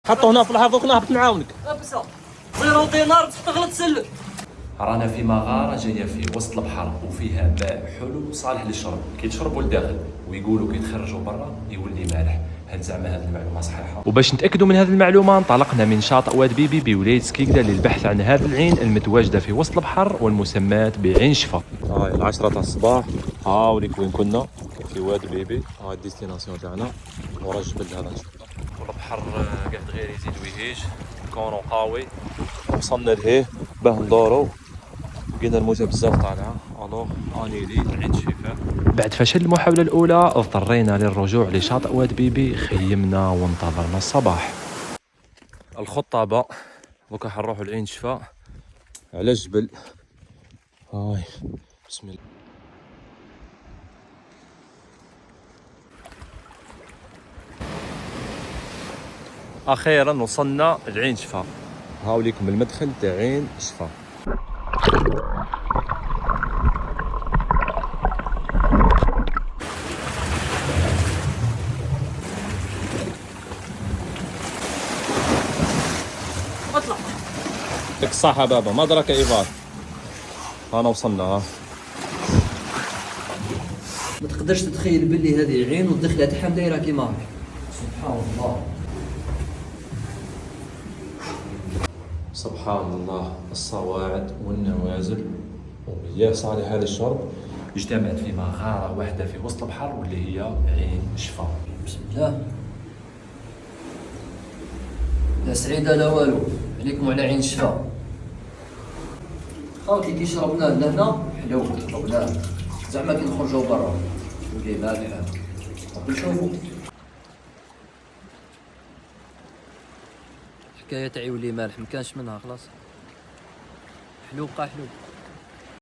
حطوا هنا في الحرف دوك نهبط نعاونك. لابسه زيرو دينار تغلط سلك. رانا في مغارة جاية في وسط البحر وفيها ماء حلو صالح للشرب، كيتشربوا لداخل ويقولوا كيتخرجوا برا يولي مالح. هل زعما هذه المعلومة صحيحة؟ وباش نتأكدوا من هذه المعلومة انطلقنا من شاطئ واد بيبي بولاية سكيكدا للبحث عن هذه العين المتواجدة في وسط البحر والمسماة بعين شفا. هاي العشرة تاع الصباح، هاوليك وين كنا في واد بيبي. هاي الديستيناسيون تاعنا ورا الجبل هذا ان شاء الله. والبحر قاعد غير يزيد ويهيج، كونو قوي. وصلنا لهيه باه ندورو، لقينا الموجة بزاف طالعة. الوغ اني لي عين شفا. بعد فشل المحاولة الأولى اضطرينا للرجوع لشاطئ واد بيبي، خيمنا وانتظرنا الصباح. الخطابة دوكا حنروحو لعين شفا على الجبل. هاي بسم الله. اخيرا وصلنا لعين شفا. هاوليكم المدخل تاع عين شفا. اطلع. يعطيك الصحة بابا، ما دراك ايفار. انا وصلنا. ها ما تقدرش تتخيل باللي هذه العين والدخله تاعها دايره كيما هاك. سبحان الله. سبحان الله، الصواعد والنوازل ومياه صالحة للشرب اجتمعت في مغارة واحدة في وسط البحر واللي هي عين شفا. بسم الله. لا سعيدة لا والو، عليكم على عين شفا. خاوتي كي شربناه لهنا حلو، شربناه زعما كي نخرجوا برا يولي مالح. نشوفوا حكاية تاع يولي مالح مكانش منها خلاص. حلو بقى حلو.